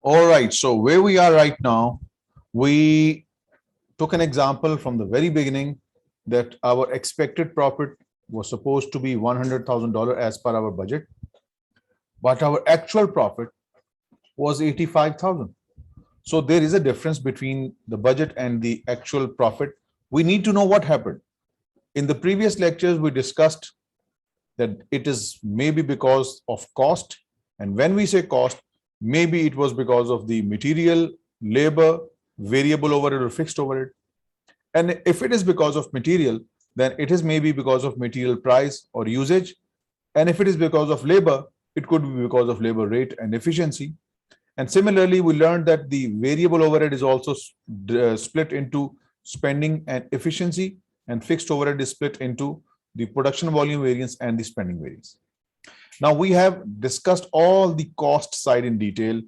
All right, so where we are right now, we took an example from the very beginning that our expected profit was supposed to be $100,000 as per our budget, but our actual profit was 85,000. So there is a difference between the budget and the actual profit. We need to know what happened. In the previous lectures, we discussed that it is maybe because of cost. And when we say cost, maybe it was because of the material, labor, variable overhead or fixed overhead. And if it is because of material, then it is maybe because of material price or usage. And if it is because of labor, it could be because of labor rate and efficiency. And similarly, we learned that the variable overhead is also split into spending and efficiency, and fixed overhead is split into the production volume variance and the spending variance. Now we have discussed all the cost side in detail.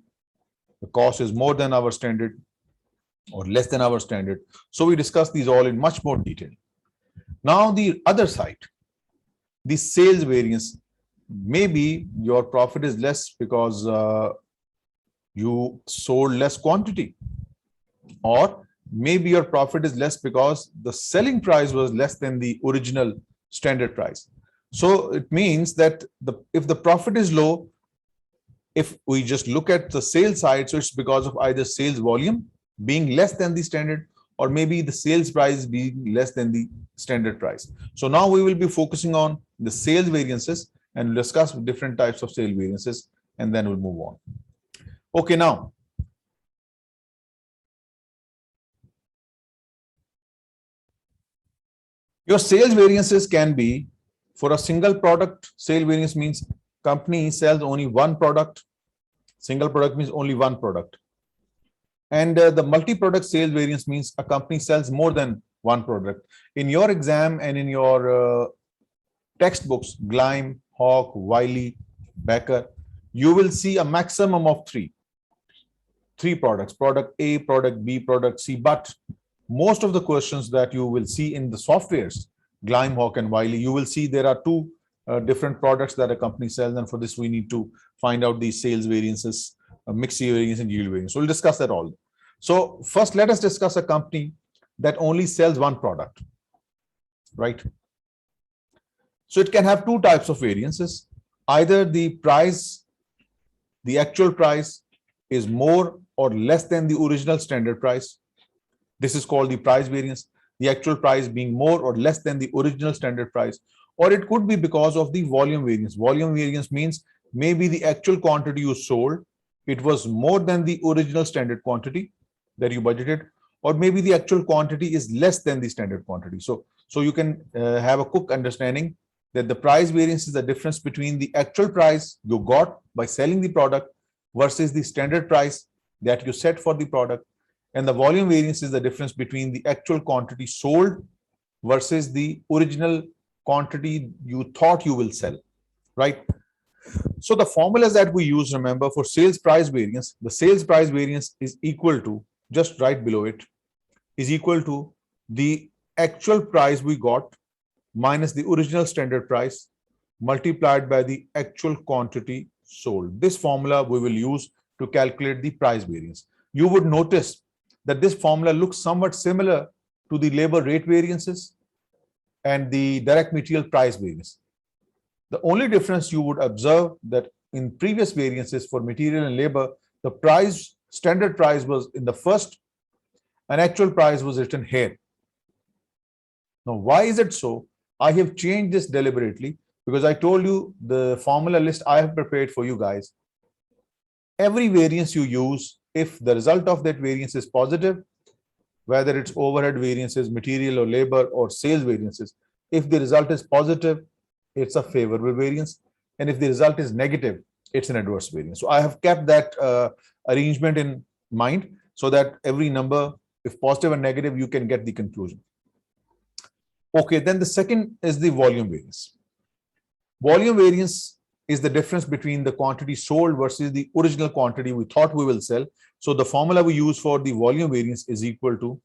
The cost is more than our standard or less than our standard. So we discussed these all in much more detail. Now the other side, the sales variance. Maybe your profit is less because you sold less quantity, or maybe your profit is less because the selling price was less than the original standard price. So it means that if the profit is low, if we just look at the sales side, so it's because of either sales volume being less than the standard, or maybe the sales price being less than the standard price. So now we will be focusing on the sales variances and discuss different types of sale variances, and then we'll move on. Okay, now your sales variances can be for a single product. Sale variance means company sells only one product. Single product means only one product. And the multi-product sales variance means a company sells more than one product. In your exam and in your textbooks, Gleim, Hawk, Wiley, Becker, you will see a maximum of three products: product A, product B, product C. But most of the questions that you will see in the softwares, Gleim, Hawk, and Wiley, you will see there are two different products that a company sells, and for this we need to find out these sales variances, mix variance and yield variance. So we'll discuss that all. So first, let us discuss a company that only sells one product, right? So it can have two types of variances. Either the price, the actual price is more or less than the original standard price. This is called the price variance, the actual price being more or less than the original standard price. Or it could be because of the volume variance. Volume variance means maybe the actual quantity you sold, it was more than the original standard quantity that you budgeted, or maybe the actual quantity is less than the standard quantity. So you can have a quick understanding that the price variance is the difference between the actual price you got by selling the product versus the standard price that you set for the product. And the volume variance is the difference between the actual quantity sold versus the original quantity you thought you will sell, right? So the formulas that we use, remember, for sales price variance, the sales price variance is equal to, just right below it, is equal to the actual price we got minus the original standard price multiplied by the actual quantity sold. This formula we will use to calculate the price variance. You would notice that this formula looks somewhat similar to the labor rate variances and the direct material price variance. The only difference you would observe that in previous variances for material and labor, the price, standard price was in the first and actual price was written here. Now, why is it so? I have changed this deliberately because I told you the formula list I have prepared for you guys. Every variance you use, if the result of that variance is positive, whether it's overhead variances, material or labor, or sales variances, if the result is positive, it's a favorable variance. And if the result is negative, it's an adverse variance. So I have kept that arrangement in mind so that every number, if positive and negative, you can get the conclusion. Okay, then the second is the volume variance. Volume variance is the difference between the quantity sold versus the original quantity we thought we will sell. So the formula we use for the volume variance is equal to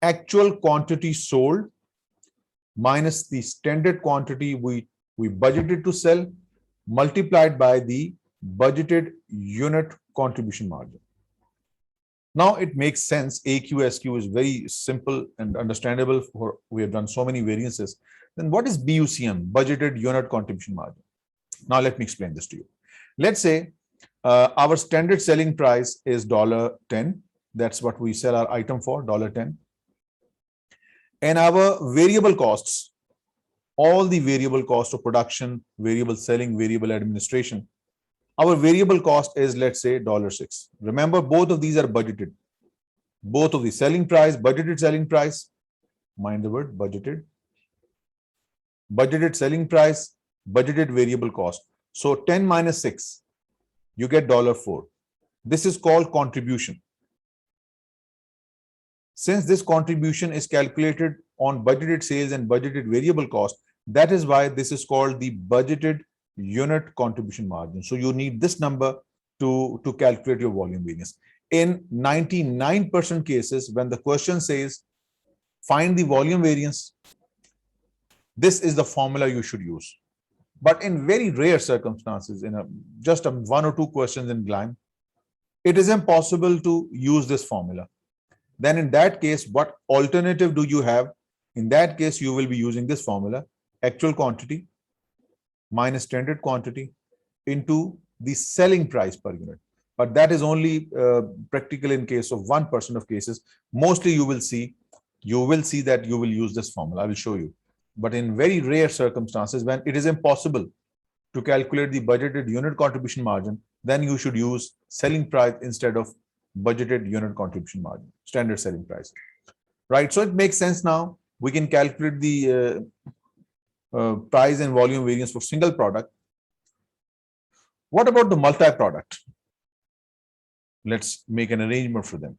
actual quantity sold minus the standard quantity we budgeted to sell multiplied by the budgeted unit contribution margin. Now it makes sense. AQSQ is very simple and understandable. For we have done so many variances. Then what is BUCM, budgeted unit contribution margin? Now let me explain this to you. Let's say our standard selling price is $10. That's what we sell our item for, $10. And our variable costs, all the variable cost of production, variable selling, variable administration, our variable cost is, let's say, $6. Remember, both of these are budgeted. Both of the selling price, budgeted selling price, mind the word budgeted, budgeted selling price, budgeted variable cost. So 10 minus 6, you get $4. This is called contribution. Since this contribution is calculated on budgeted sales and budgeted variable cost, that is why this is called the budgeted unit contribution margin. So you need this number to calculate your volume variance. In 99% cases, when the question says find the volume variance, this is the formula you should use. But in very rare circumstances, in just one or two questions in GLIME, it is impossible to use this formula. Then in that case, what alternative do you have? In that case, you will be using this formula, actual quantity minus standard quantity into the selling price per unit. But that is only practical in case of 1% of cases. Mostly you will see that you will use this formula. I will show you. But in very rare circumstances, when it is impossible to calculate the budgeted unit contribution margin, then you should use selling price instead of budgeted unit contribution margin, standard selling price. Right? So it makes sense now. We can calculate the price and volume variance for single product. What about the multi-product? Let's make an arrangement for them.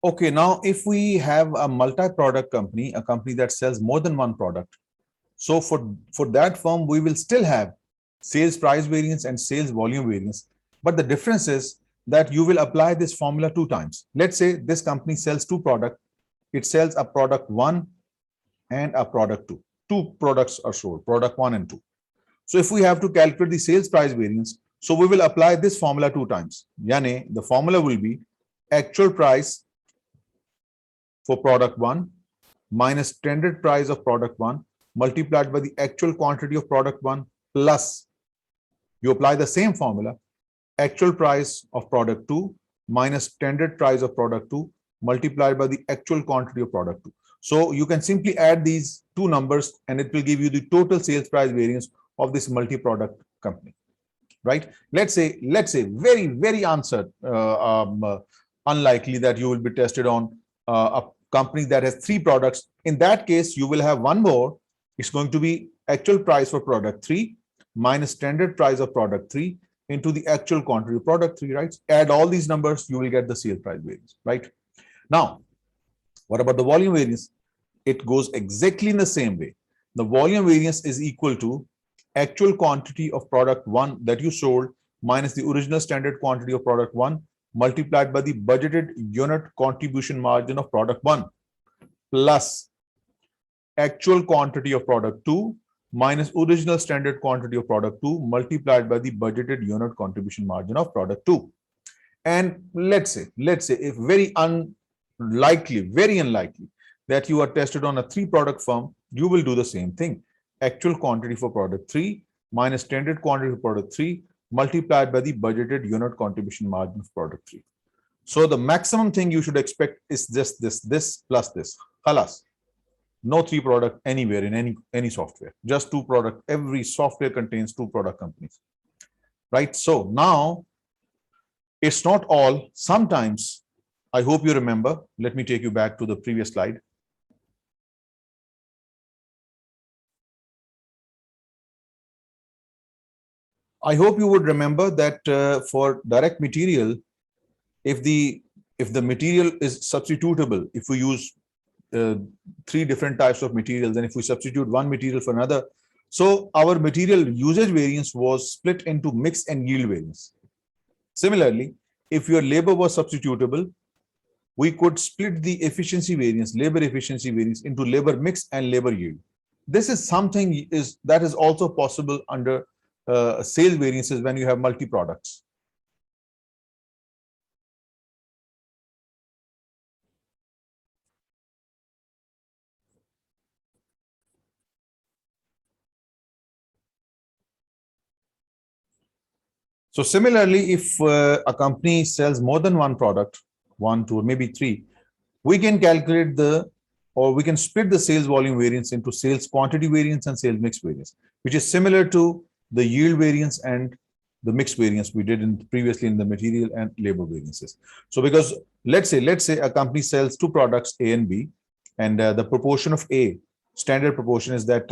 Okay, now if we have a multi-product company, a company that sells more than one product, so for that firm, we will still have sales price variance and sales volume variance. But the difference is that you will apply this formula 2 times. Let's say this company sells 2 products. It sells a product 1 and a product 2. 2 products are sold, product 1 and 2. So if we have to calculate the sales price variance, so we will apply this formula 2 times. Yani, the formula will be actual price for product 1 minus standard price of product 1 multiplied by the actual quantity of product 1 plus you apply the same formula, actual price of product 2 minus standard price of product 2 multiplied by the actual quantity of product 2. So you can simply add these 2 numbers and it will give you the total sales price variance of this multi-product company, right? Let's say very, very unlikely that you will be tested on a company that has 3 products. In that case, you will have one more. It's going to be actual price for product 3 minus standard price of product 3 into the actual quantity of product 3, right? Add all these numbers, you will get the sales price variance, right? Now, what about the volume variance? It goes exactly in the same way. The volume variance is equal to actual quantity of product 1 that you sold minus the original standard quantity of product 1 multiplied by the budgeted unit contribution margin of product 1 plus actual quantity of product 2 minus original standard quantity of product 2 multiplied by the budgeted unit contribution margin of product 2. And let's say if very unlikely that you are tested on a 3-product firm, you will do the same thing. Actual quantity for product 3 minus standard quantity for product 3 multiplied by the budgeted unit contribution margin of product 3. So the maximum thing you should expect is this plus this. Khalas. No 3-product anywhere in any software. Just 2-product. Every software contains 2-product companies. Right? So now it's not all. Sometimes, I hope you remember. Let me take you back to the previous slide. I hope you would remember that for direct material, if the material is substitutable, if we use 3 different types of materials, and if we substitute one material for another, so our material usage variance was split into mix and yield variance. Similarly, if your labor was substitutable, we could split the efficiency variance, labor efficiency variance, into labor mix and labor yield. This is something that is also possible under sales variances when you have multi products. So similarly, if a company sells more than one product, one, two, or maybe three, we can calculate we can split the sales volume variance into sales quantity variance and sales mix variance, which is similar to the yield variance and the mix variance we did previously in the material and labor variances. So because let's say a company sells two products, A and B, and the proportion of A, standard proportion is that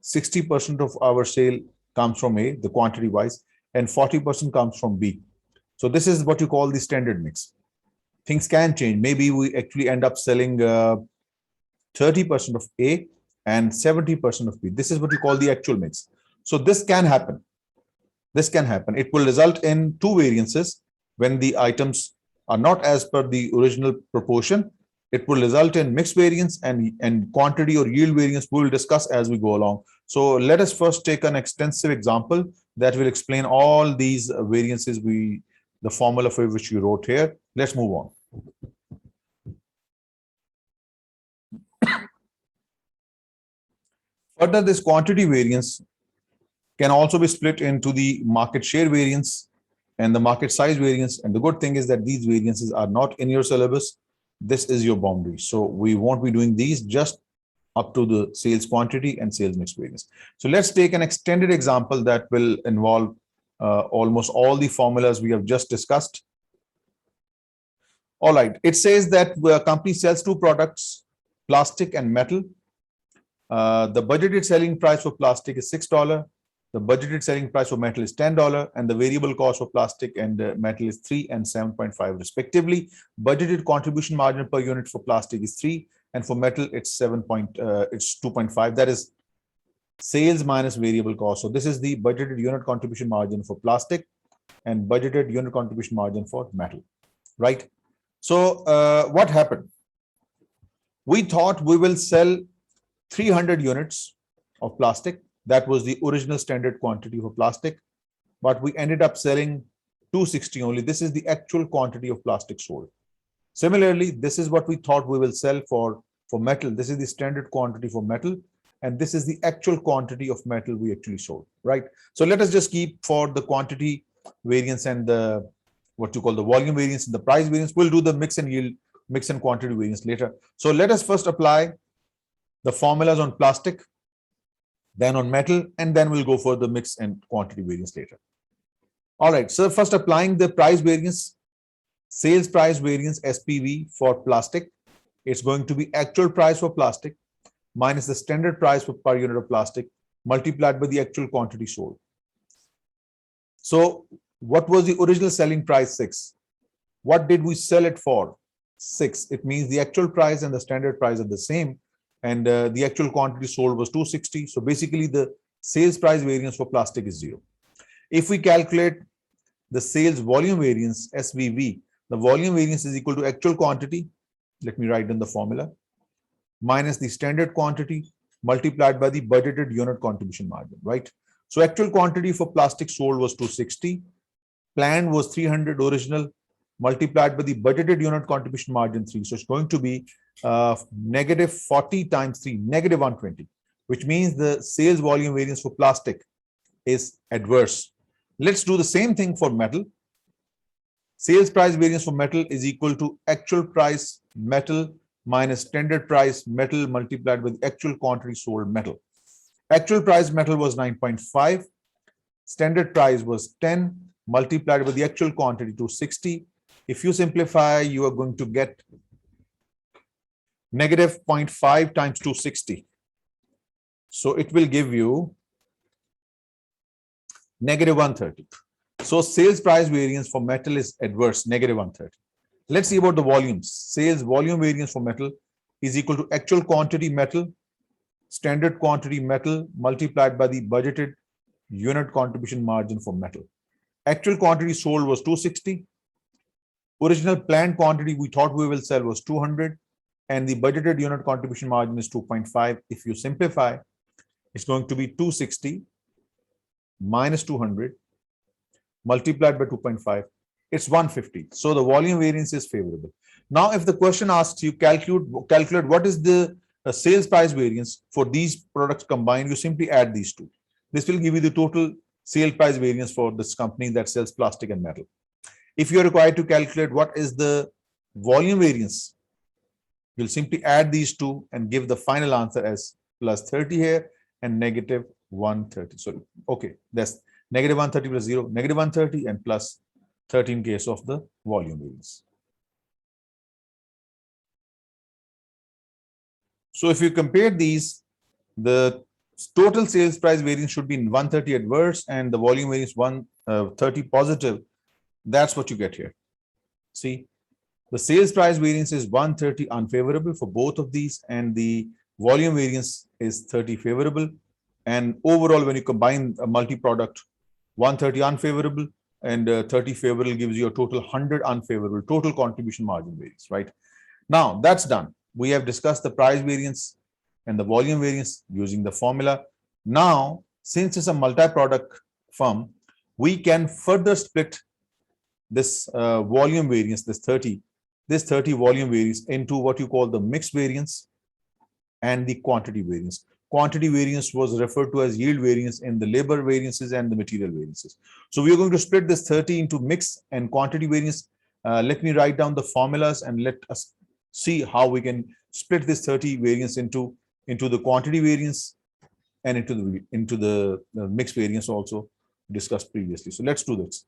60% of our sale comes from A, the quantity wise, and 40% comes from B. So this is what you call the standard mix. Things can change. Maybe we actually end up selling 30% of A and 70% of B. This is what you call the actual mix. So this can happen. This can happen. It will result in two variances when the items are not as per the original proportion. It will result in mix variance and quantity or yield variance we will discuss as we go along. So let us first take an extensive example that will explain all these variances the formula for which you wrote here. Let's move on. Further, this quantity variance can also be split into the market share variance and the market size variance. And the good thing is that these variances are not in your syllabus. This is your boundary. So we won't be doing these, just up to the sales quantity and sales mix variance. So let's take an extended example that will involve almost all the formulas we have just discussed. All right, it says that the company sells two products, plastic and metal. The budgeted selling price for plastic is $6. The budgeted selling price for metal is $10, and the variable cost for plastic and metal is 3 and 7.5 respectively. Budgeted contribution margin per unit for plastic is 3, and for metal it's 2.5. That is sales minus variable cost. So this is the budgeted unit contribution margin for plastic and budgeted unit contribution margin for metal, right? So what happened? We thought we will sell 300 units of plastic. That was the original standard quantity for plastic, but we ended up selling 260 only. This is the actual quantity of plastic sold. Similarly, this is what we thought we will sell for metal. This is the standard quantity for metal, and this is the actual quantity of metal we actually sold, right? So let us just keep for the quantity variance and the what you call the volume variance and the price variance. We'll do the mix and yield, mix and quantity variance later. So let us first apply the formulas on plastic, then on metal, and then we'll go for the mix and quantity variance later. All right, so first applying the price variance, sales price variance SPV for plastic. It's going to be actual price for plastic minus the standard price per unit of plastic multiplied by the actual quantity sold. So what was the original selling price? 6. What did we sell it for? 6. It means the actual price and the standard price are the same, and the actual quantity sold was 260. So basically the sales price variance for plastic is 0. If we calculate the sales volume variance SVV, the volume variance is equal to actual quantity. Let me write in the formula, minus the standard quantity multiplied by the budgeted unit contribution margin, right? So actual quantity for plastic sold was 260. Planned was 300 original, multiplied by the budgeted unit contribution margin 3. So it's going to be negative 40 times 3, negative 120, which means the sales volume variance for plastic is adverse. Let's do the same thing for metal. Sales price variance for metal is equal to actual price metal minus standard price metal multiplied with actual quantity sold metal. Actual price metal was 9.5. Standard price was 10 multiplied with the actual quantity 260. If you simplify, you are going to get negative 0.5 times 260. So it will give you negative 130. So sales price variance for metal is adverse, negative 130. Let's see about the volumes. Sales volume variance for metal is equal to actual quantity metal, standard quantity metal multiplied by the budgeted unit contribution margin for metal. Actual quantity sold was 260. Original planned quantity we thought we will sell was 200, and the budgeted unit contribution margin is 2.5. If you simplify, It's going to be 260 minus 200 multiplied by 2.5. It's 150. So the volume variance is favorable. Now, if the question asks you calculate what is the sales price variance for these products combined, you simply add these two. This will give you the total sale price variance for this company that sells plastic and metal. If you are required to calculate what is the volume variance, you'll simply add these two and give the final answer as plus 30 here and negative 130. So, okay, that's negative 130 plus 0, negative 130 and plus 30 in case of the volume variance. So if you compare these, the total sales price variance should be in 130 adverse and the volume variance 130 positive. That's what you get here. See, the sales price variance is 130 unfavorable for both of these, and the volume variance is 30 favorable. And overall, when you combine a multi-product, 130 unfavorable and 30 favorable gives you a total 100 unfavorable total contribution margin variance, right? Now that's done. We have discussed the price variance and the volume variance using the formula. Now, since it's a multi-product firm, we can further split this volume variance, this 30 volume variance into what you call the mix variance and the quantity variance. Quantity variance was referred to as yield variance in the labor variances and the material variances. So we are going to split this 30 into mix and quantity variance. Let me write down the formulas and let us see how we can split this 30 variance into the quantity variance and into the mix variance also discussed previously. So let's do this.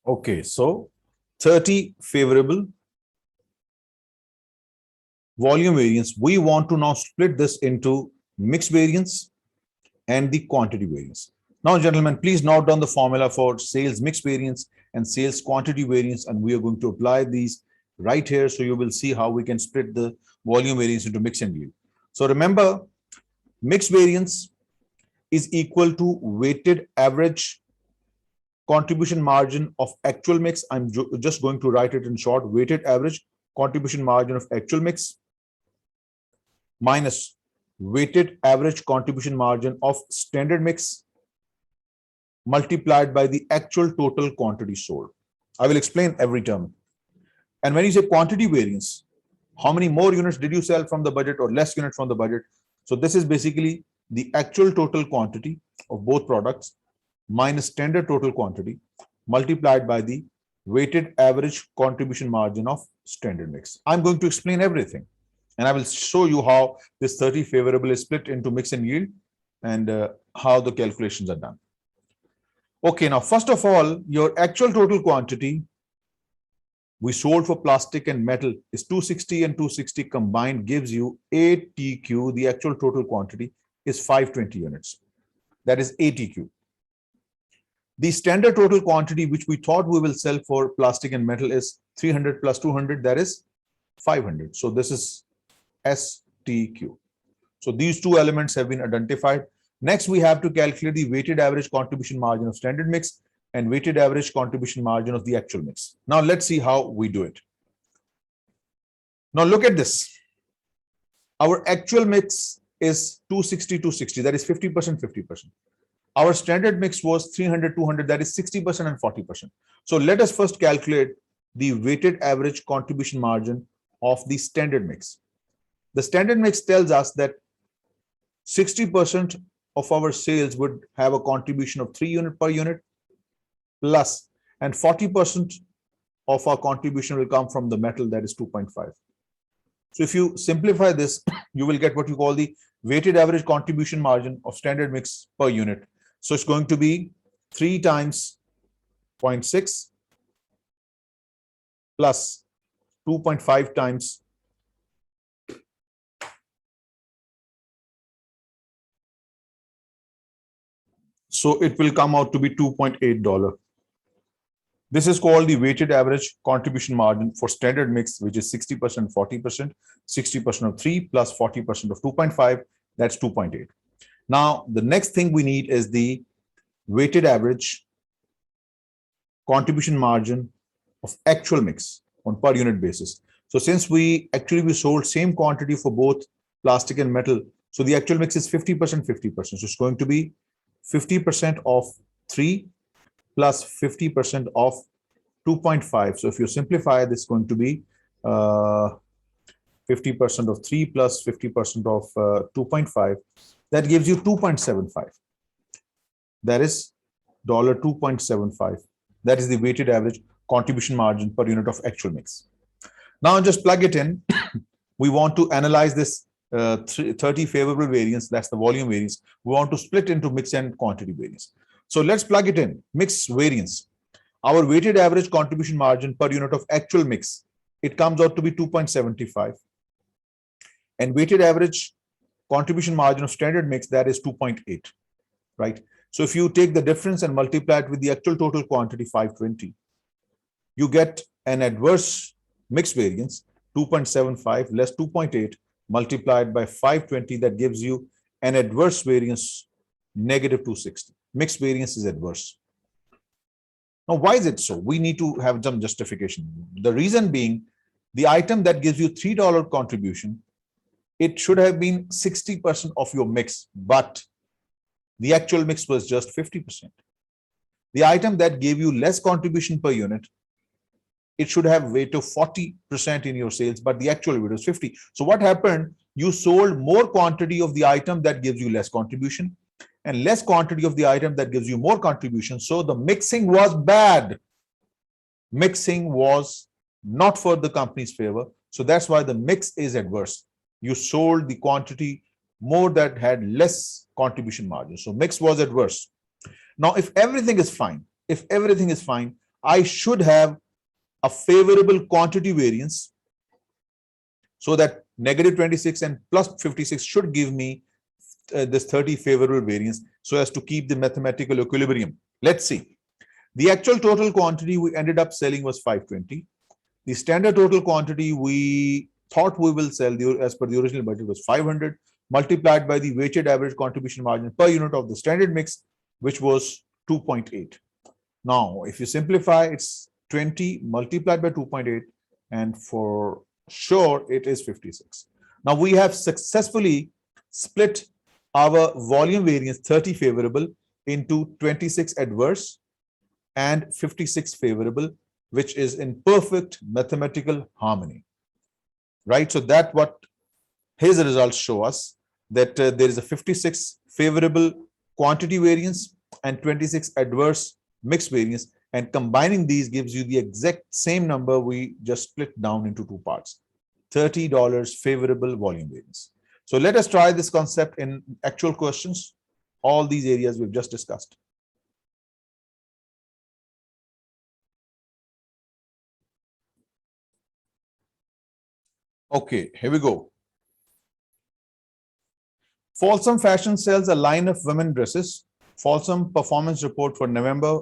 Okay, so 30 favorable volume variance. We want to now split this into mix variance and the quantity variance. Now, gentlemen, please note down the formula for sales mix variance and sales quantity variance, and we are going to apply these right here. So you will see how we can split the volume variance into mix and yield. So remember, mix variance is equal to weighted average contribution margin of actual mix. I'm just going to write it in short: weighted average contribution margin of actual mix minus weighted average contribution margin of standard mix multiplied by the actual total quantity sold. I will explain every term. And when you say quantity variance, how many more units did you sell from the budget or less units from the budget? So this is basically the actual total quantity of both products minus standard total quantity multiplied by the weighted average contribution margin of standard mix. I'm going to explain everything, and I will show you how this 30 favorable is split into mix and yield and how the calculations are done. Okay, now first of all, your actual total quantity we sold for plastic and metal is 260, and 260 combined gives you ATQ. The actual total quantity is 520 units. That is ATQ. The standard total quantity which we thought we will sell for plastic and metal is 300 plus 200, that is 500. So this is STQ. So these two elements have been identified. Next, we have to calculate the weighted average contribution margin of standard mix and weighted average contribution margin of the actual mix. Now let's see how we do it. Now look at this. Our actual mix is 260, 260, that is 50%, 50%. Our standard mix was 300, 200, that is 60% and 40%. So let us first calculate the weighted average contribution margin of the standard mix. The standard mix tells us that 60% of our sales would have a contribution of 3 units per unit plus, and 40% of our contribution will come from the metal, that is 2.5. So if you simplify this, you will get what you call the weighted average contribution margin of standard mix per unit. So it's going to be 3 times 0.6 plus 2.5 times so it will come out to be $2.8. This is called the weighted average contribution margin for standard mix, which is 60%, 40%, 60% of 3 plus 40% of 2.5, that's 2.8. Now, the next thing we need is the weighted average contribution margin of actual mix. on per unit basis. So since we sold same quantity for both plastic and metal, so the actual mix is 50%, 50%. So it's going to be 50% of 3 plus 50% of 2.5. So if you simplify, this is going to be 50% of 3 plus 50% of 2.5. That gives you 2.75. That is $2.75. That is the weighted average contribution margin per unit of actual mix. Now just plug it in. We want to analyze this 30 favorable variance, that's the volume variance. We want to split into mix and quantity variance. So let's plug it in. Mix variance. Our weighted average contribution margin per unit of actual mix, it comes out to be 2.75. And weighted average contribution margin of standard mix, that is 2.8, right? So if you take the difference and multiply it with the actual total quantity, 520, you get an adverse mix variance, 2.75 less 2.8 multiplied by 520, that gives you an adverse variance, negative 260. Mix variance is adverse. Now, why is it so? We need to have some justification. The reason being, the item that gives you $3 contribution, it should have been 60% of your mix, but the actual mix was just 50%. The item that gave you less contribution per unit, it should have weight of 40% in your sales, but the actual weight was 50. So what happened? You sold more quantity of the item that gives you less contribution and less quantity of the item that gives you more contribution. So the mixing was bad. Mixing was not for the company's favor. So that's why the mix is adverse. You sold the quantity more that had less contribution margin. So mix was adverse. Now, if everything is fine, I should have a favorable quantity variance, so that negative 26 and plus 56 should give me this 30 favorable variance, so as to keep the mathematical equilibrium. Let's see. The actual total quantity we ended up selling was 520. The standard total quantity we thought we will sell as per the original budget was 500, multiplied by the weighted average contribution margin per unit of the standard mix, which was 2.8. Now, if you simplify, it's 20 multiplied by 2.8, and for sure it is 56. Now we have successfully split our volume variance 30 favorable into 26 adverse and 56 favorable, which is in perfect mathematical harmony, right? So that what his results show us, that there is a 56 favorable quantity variance and 26 adverse mix variance, and combining these gives you the exact same number we just split down into two parts, $30 favorable volume variance. So let us try this concept in actual questions, all these areas we've just discussed. Okay, here we go. Folsom Fashion sells a line of women dresses. Folsom performance report for November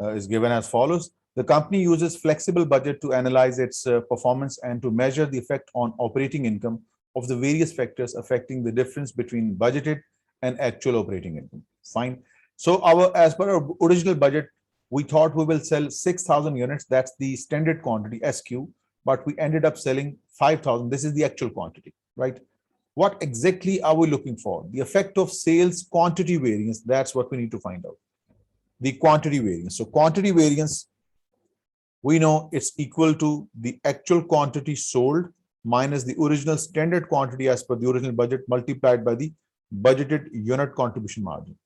is given as follows. The company uses flexible budget to analyze its performance and to measure the effect on operating income of the various factors affecting the difference between budgeted and actual operating income. Fine. So as per our original budget, we thought we will sell 6,000 units. That's the standard quantity, SQ, but we ended up selling 5,000. This is the actual quantity, right? What exactly are we looking for? The effect of sales quantity variance. That's what we need to find out. The quantity variance. So quantity variance, we know it's equal to the actual quantity sold minus the original standard quantity as per the original budget multiplied by the budgeted unit contribution margin.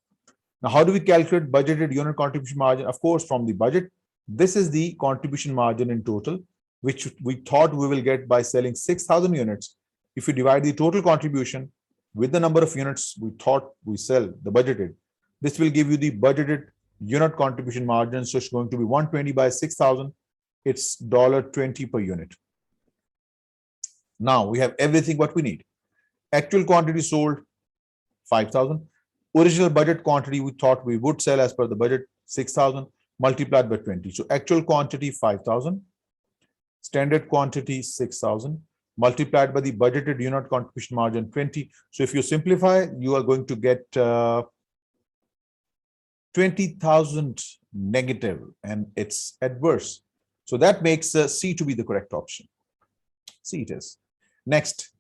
Now, how do we calculate budgeted unit contribution margin? Of course, from the budget. This is the contribution margin in total, which we thought we will get by selling 6,000 units. If you divide the total contribution with the number of units we thought we sell, the budgeted, this will give you the budgeted unit contribution margin. So it's going to be 120 by 6,000. It's $20 per unit. Now we have everything what we need. Actual quantity sold 5,000. Original budget quantity we thought we would sell as per the budget 6,000 multiplied by 20. So actual quantity 5,000. Standard quantity 6,000 multiplied by the budgeted unit contribution margin 20. So if you simplify, you are going to get 20,000 negative, and it's adverse. So that makes C to be the correct option. C it is. Next,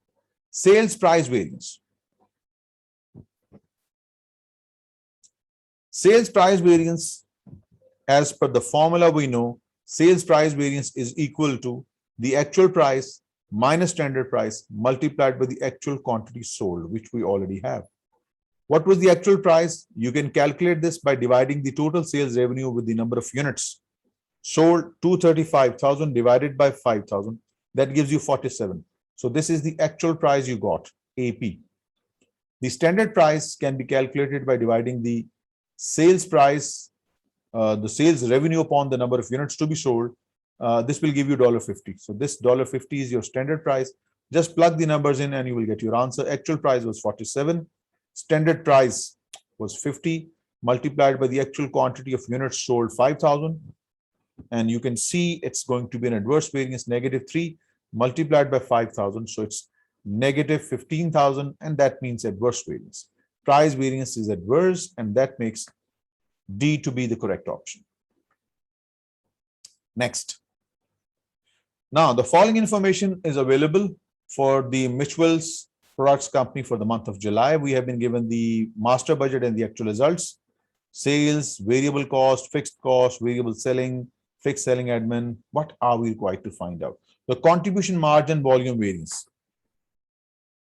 sales price variance. Sales price variance, as per the formula we know, sales price variance is equal to the actual price minus standard price multiplied by the actual quantity sold, which we already have. What was the actual price? You can calculate this by dividing the total sales revenue with the number of units sold. 235,000 divided by 5,000, that gives you 47. So this is the actual price you got, AP. The standard price can be calculated by dividing the sales price, the sales revenue upon the number of units to be sold. This will give you $50. So this $50 is your standard price. Just plug the numbers in and you will get your answer. Actual price was 47. Standard price was 50 multiplied by the actual quantity of units sold, 5,000. And you can see it's going to be an adverse variance, -3 multiplied by 5,000. So it's -15,000, and that means adverse variance. Price variance is adverse, and that makes D to be the correct option. Next. Now, the following information is available for the Mitchell's Products Company for the month of July. We have been given the master budget and the actual results. Sales, variable cost, fixed cost, variable selling, fixed selling admin. What are we required to find out? The contribution margin volume variance.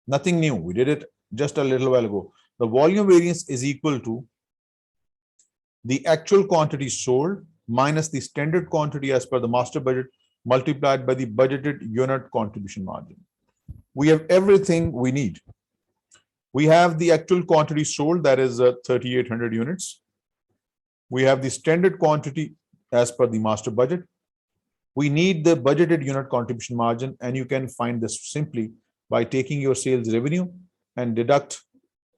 Nothing new. We did it just a little while ago. The volume variance is equal to the actual quantity sold minus the standard quantity as per the master budget multiplied by the budgeted unit contribution margin. We have everything we need. We have the actual quantity sold, that is 3,800 units. We have the standard quantity as per the master budget. We need the budgeted unit contribution margin, and you can find this simply by taking your sales revenue and deduct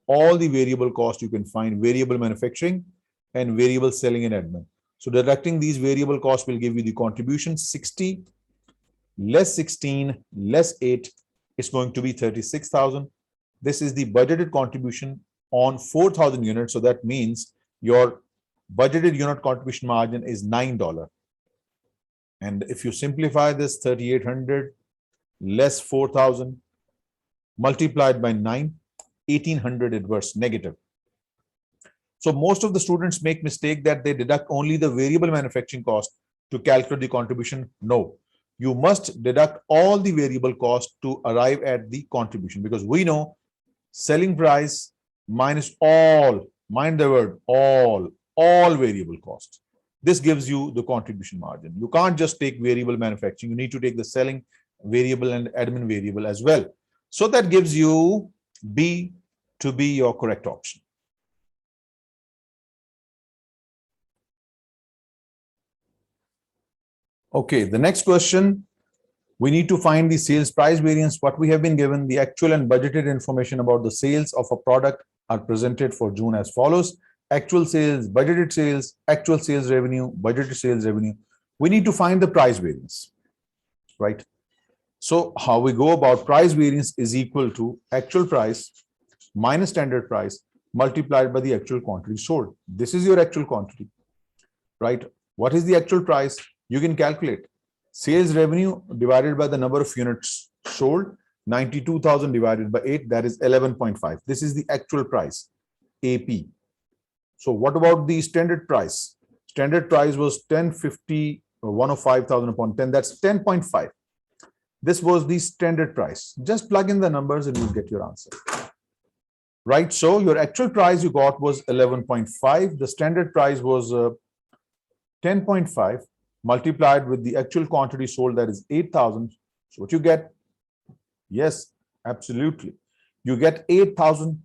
all the variable cost you can find, variable manufacturing and variable selling and admin. So deducting these variable costs will give you the contribution. 60 less 16 less 8 is going to be 36,000. This is the budgeted contribution on 4,000 units. So that means your budgeted unit contribution margin is $9. And if you simplify this, 3,800 less 4,000 multiplied by 9, 1,800 adverse negative. So most of the students make mistake that they deduct only the variable manufacturing cost to calculate the contribution. No, you must deduct all the variable cost to arrive at the contribution, because we know selling price minus all, mind the word, all variable costs. This gives you the contribution margin. You can't just take variable manufacturing. You need to take the selling variable and admin variable as well. So that gives you B to be your correct option. Okay, the next question, we need to find the sales price variance. What we have been given, the actual and budgeted information about the sales of a product are presented for June as follows. Actual sales, budgeted sales, actual sales revenue, budgeted sales revenue. We need to find the price variance, right? So how we go about price variance is equal to actual price minus standard price multiplied by the actual quantity sold. This is your actual quantity, right? What is the actual price? You can calculate sales revenue divided by the number of units sold, 92,000 divided by 8, that is 11.5. This is the actual price, AP. So what about the standard price? Standard price was 1050, 105,000 upon 10, that's 10.5. This was the standard price. Just plug in the numbers and you'll get your answer. Right, so your actual price you got was 11.5. The standard price was 10.5 multiplied with the actual quantity sold, that is 8,000. So what you get? Yes, absolutely. You get 8,000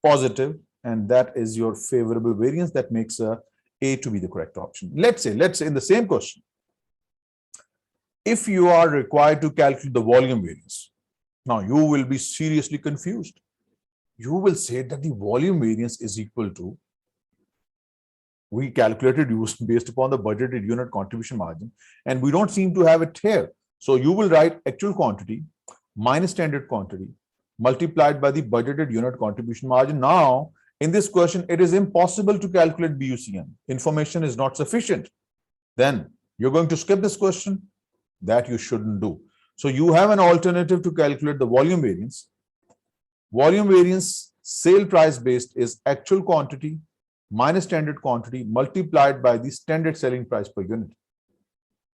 positive, and that is your favorable variance. That makes A to be the correct option. Let's say in the same question, if you are required to calculate the volume variance, now you will be seriously confused. You will say that the volume variance is equal to, we calculated based upon the budgeted unit contribution margin, and we don't seem to have it here. So you will write actual quantity minus standard quantity multiplied by the budgeted unit contribution margin. Now, in this question, it is impossible to calculate BUCM. Information is not sufficient. Then You're going to skip this question? That you shouldn't do. So you have an alternative to calculate the volume variance. Volume variance, sale price based, is actual quantity minus standard quantity multiplied by the standard selling price per unit.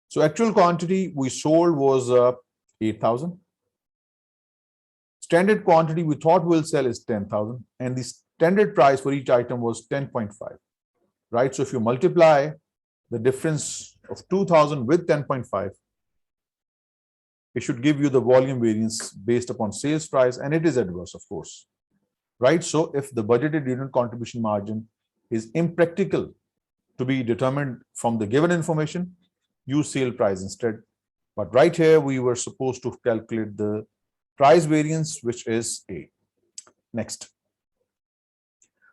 So actual quantity we sold was 8,000. Standard quantity we thought we'll sell is 10,000, and the standard price for each item was 10.5, right? So if you multiply the difference of 2,000 with 10.5, it should give you the volume variance based upon sales price, and it is adverse, of course, right? So if the budgeted unit contribution margin is impractical to be determined from the given information, use sale price instead. But right here, we were supposed to calculate the price variance, which is A. Next.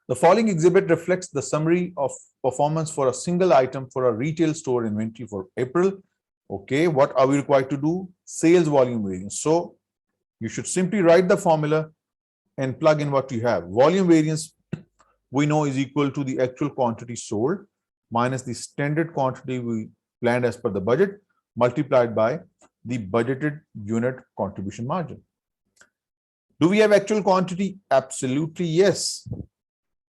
The following exhibit reflects the summary of performance for a single item for a retail store inventory for April. Okay, what are we required to do? Sales volume variance. So you should simply write the formula and plug in what you have. Volume variance, we know, is equal to the actual quantity sold minus the standard quantity we planned as per the budget multiplied by the budgeted unit contribution margin. Do we have actual quantity? Absolutely yes.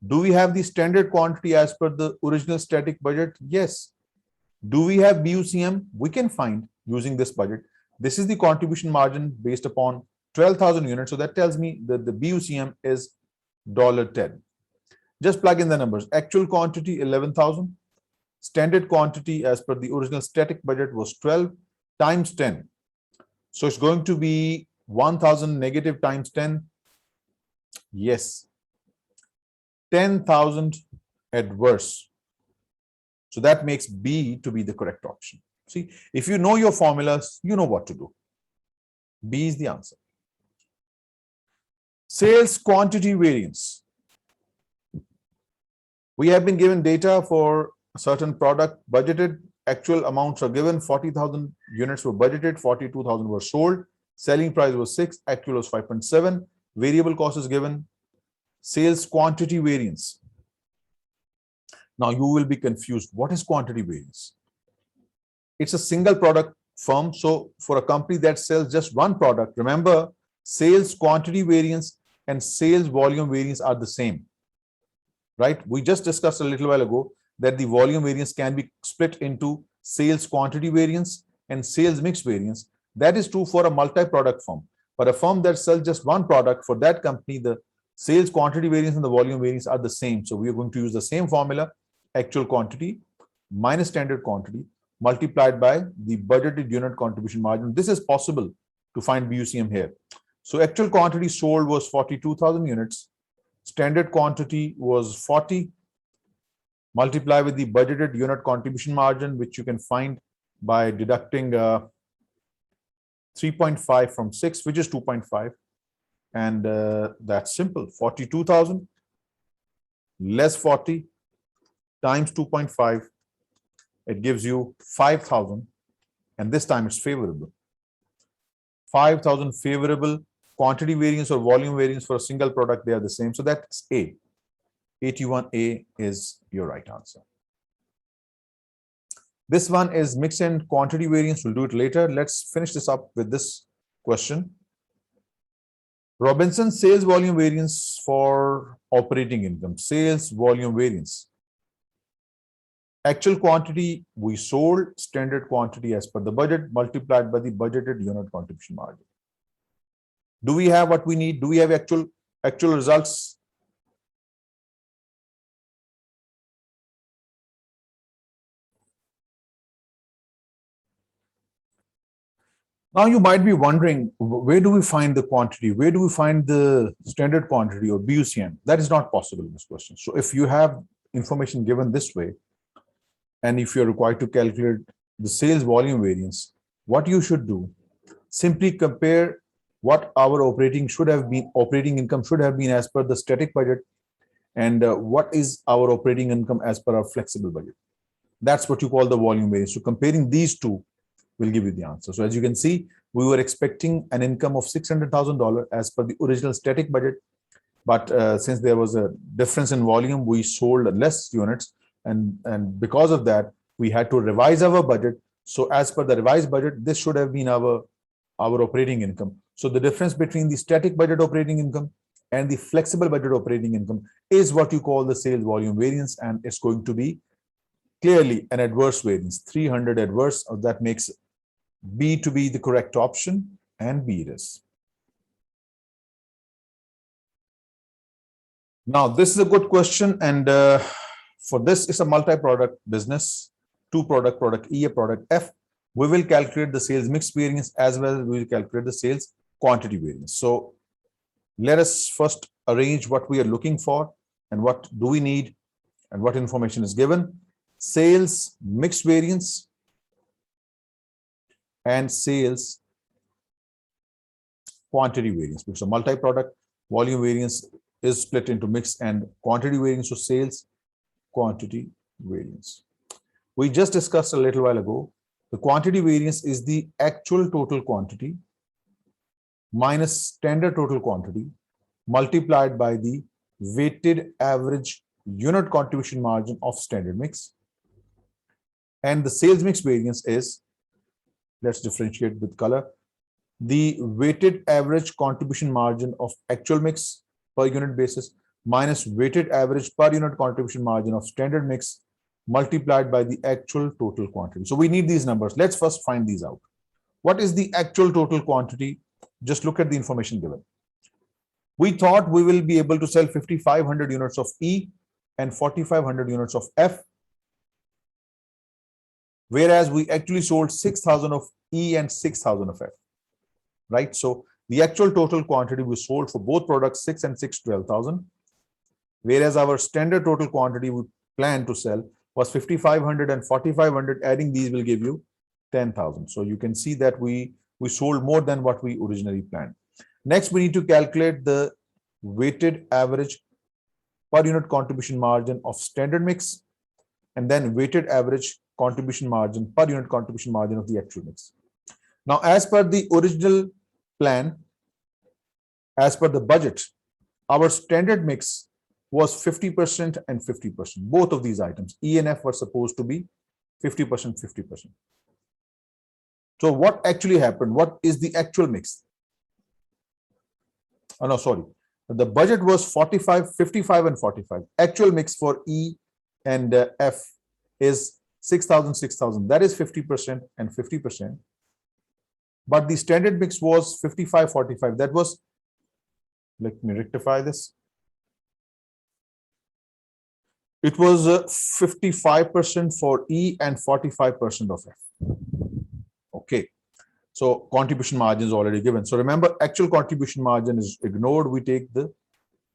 Do we have the standard quantity as per the original static budget? Yes. Do we have BUCM? We can find using this budget. This is the contribution margin based upon 12,000 units. So that tells me that the BUCM is $10. Just plug in the numbers. Actual quantity 11,000. Standard quantity as per the original static budget was 12 times 10. So it's going to be 1,000 negative times 10. Yes. 10,000 adverse. So that makes B to be the correct option. See, if you know your formulas, you know what to do. B is the answer. Sales quantity variance. We have been given data for a certain product, budgeted, actual amounts are given, 40,000 units were budgeted, 42,000 were sold, selling price was 6, actual was 5.7, variable cost is given, sales quantity variance. Now you will be confused. What is quantity variance? It's a single product firm. So for a company that sells just one product, remember, sales quantity variance and sales volume variance are the same, right? We just discussed a little while ago that the volume variance can be split into sales quantity variance and sales mix variance. That is true for a multi-product firm. But a firm that sells just one product, for that company, the sales quantity variance and the volume variance are the same. So we are going to use the same formula, actual quantity minus standard quantity multiplied by the budgeted unit contribution margin. This is possible to find BUCM here. So actual quantity sold was 42,000 units. Standard quantity was 40. Multiply with the budgeted unit contribution margin, which you can find by deducting 3.5 from 6, which is 2.5. And that's simple. 42,000 less 40 times 2.5. It gives you 5,000. And this time it's favorable. 5,000 favorable. Quantity variance or volume variance for a single product, they are the same. So that's A. 81A is your right answer. This one is mix and quantity variance. We'll do it later. Let's finish this up with this question. Robinson's sales volume variance for operating income. Sales volume variance. Actual quantity we sold, standard quantity as per the budget multiplied by the budgeted unit contribution margin. Do we have what we need? Do we have actual results? Now you might be wondering, where do we find the quantity? Where do we find the standard quantity or BUCM? That is not possible in this question. So if you have information given this way, and if you're required to calculate the sales volume variance, what you should do, simply compare what our operating income should have been as per the static budget, and what is our operating income as per our flexible budget. That's what you call the volume variance. So comparing these two will give you the answer. So as you can see, we were expecting an income of $600,000 as per the original static budget. But since there was a difference in volume, we sold less units. And because of that, We had to revise our budget. So as per the revised budget, this should have been our operating income. So the difference between the static budget operating income and the flexible budget operating income is what you call the sales volume variance, and it's going to be clearly an adverse variance, 300 adverse. That makes B to be the correct option, and B it is. Now, this is a good question, and for this, it's a multi-product business, two-product, product E, a product F. We will calculate the sales mix variance as well as we will calculate the sales quantity variance. So let us first arrange what we are looking for and what do we need and what information is given. Sales mix variance and sales quantity variance, because a multi-product volume variance is split into mix and quantity variance. So sales quantity variance. We just discussed a little while ago, the quantity variance is the actual total quantity minus standard total quantity multiplied by the weighted average unit contribution margin of standard mix. And the sales mix variance is, let's differentiate with color, the weighted average contribution margin of actual mix per unit basis minus weighted average per unit contribution margin of standard mix multiplied by the actual total quantity. So we need these numbers. Let's first find these out. What is the actual total quantity? Just look at the information given. We thought we will be able to sell 5,500 units of E and 4,500 units of F, whereas we actually sold 6,000 of E and 6,000 of F, right? So the actual total quantity we sold for both products, 6 and 6, 12,000, whereas our standard total quantity we planned to sell was 5,500 and 4,500. Adding these will give you 10,000. So you can see that we sold more than what we originally planned. Next, we need to calculate the weighted average per unit contribution margin of standard mix, and then weighted average contribution margin per unit contribution margin of the actual mix. Now, as per the original plan, as per the budget, our standard mix was 50% and 50%. Both of these items, E and F, were supposed to be 50%, 50%. So what actually happened? What is the actual mix? Oh, no, sorry. The budget was 45, 55 and 45. Actual mix for E and F is 6,000, 6,000. That is 50% and 50%. But the standard mix was 55, 45. That was, let me rectify this. It was 55% for E and 45% of F. Okay. So contribution margin is already given. So remember, actual contribution margin is ignored. We take the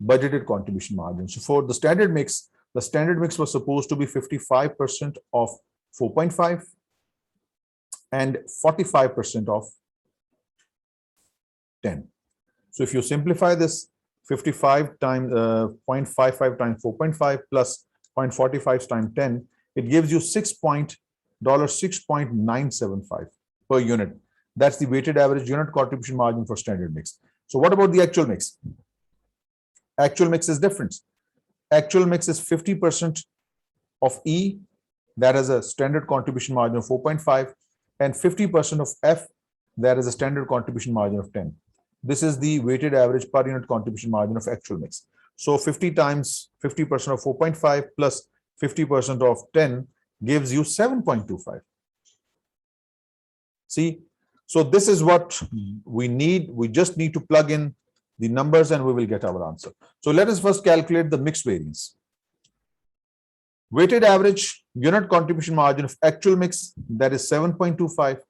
budgeted contribution margin. So for the standard mix was supposed to be 55% of 4.5 and 45% of 10. So if you simplify this, 55 times 0.55 times 4.5 plus 0.45 times 10, it gives you $6.975 per unit. That's the weighted average unit contribution margin for standard mix. So what about the actual mix? Actual mix is different. Actual mix is 50% of E, that is a standard contribution margin of 4.5, and 50% of F, that is a standard contribution margin of 10. This is the weighted average per unit contribution margin of actual mix. So 50 times 50% of 4.5 plus 50% of 10 gives you 7.25. See, so this is what we need. We just need to plug in the numbers and we will get our answer. So let us first calculate the mix variance. Weighted average unit contribution margin of actual mix, that is 7.25.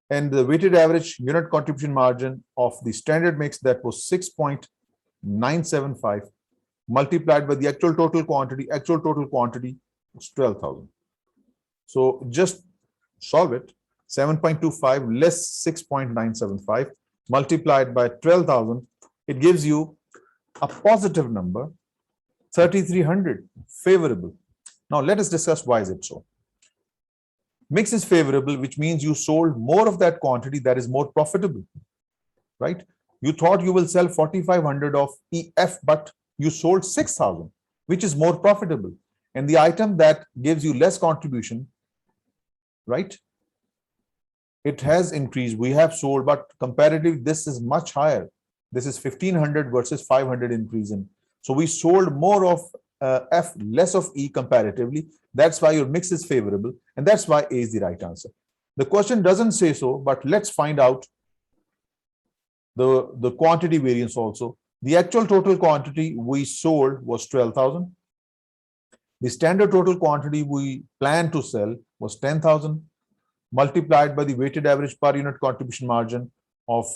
And the weighted average unit contribution margin of the standard mix, that was 6.975, multiplied by the actual total quantity. Actual total quantity was 12,000. So just solve it. 7.25 less 6.975 multiplied by 12,000, it gives you a positive number, 3,300, favorable. Now let us discuss why is it so. Mix is favorable, which means you sold more of that quantity that is more profitable, right? You thought you will sell 4,500 of EF, but you sold 6,000, which is more profitable. And the item that gives you less contribution, right? It has increased. We have sold, but comparatively, this is much higher. This is 1500 versus 500 increase in. So we sold more of F, less of E comparatively. That's why your mix is favorable. And that's why A is the right answer. The question doesn't say so, but let's find out the quantity variance also. The actual total quantity we sold was 12,000. The standard total quantity we planned to sell was 10,000, multiplied by the weighted average per unit contribution margin of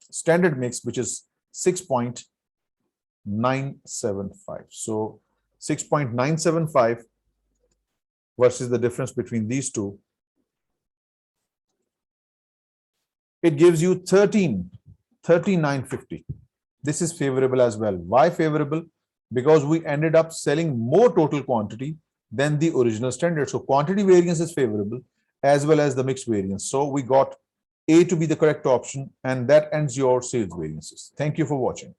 standard mix, which is 6.975. So 6.975 versus the difference between these two, it gives you 3950. This is favorable as well. Why favorable? Because we ended up selling more total quantity than the original standard. So quantity variance is favorable as well as the mix variance. So we got A to be the correct option, and that ends your sales variances. Thank you for watching.